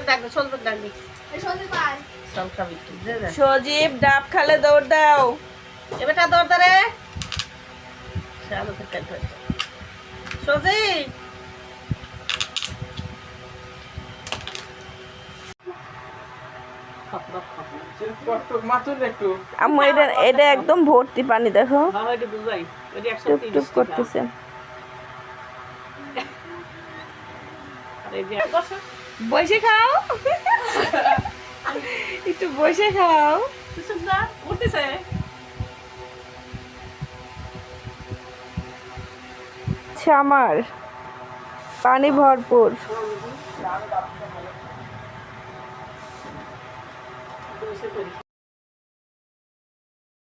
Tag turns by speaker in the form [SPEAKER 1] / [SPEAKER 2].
[SPEAKER 1] টাকা সজীব ডাব খালে দৌড় দাও
[SPEAKER 2] এবারটা দৌড় দাঁড়ে সজীব
[SPEAKER 1] আম্মু এটা এটা একদম ভর্তি পানি দেখো টুপ টুপ করতেছে বসে খাও একটু বসে খাও আমার পানি ভরপুর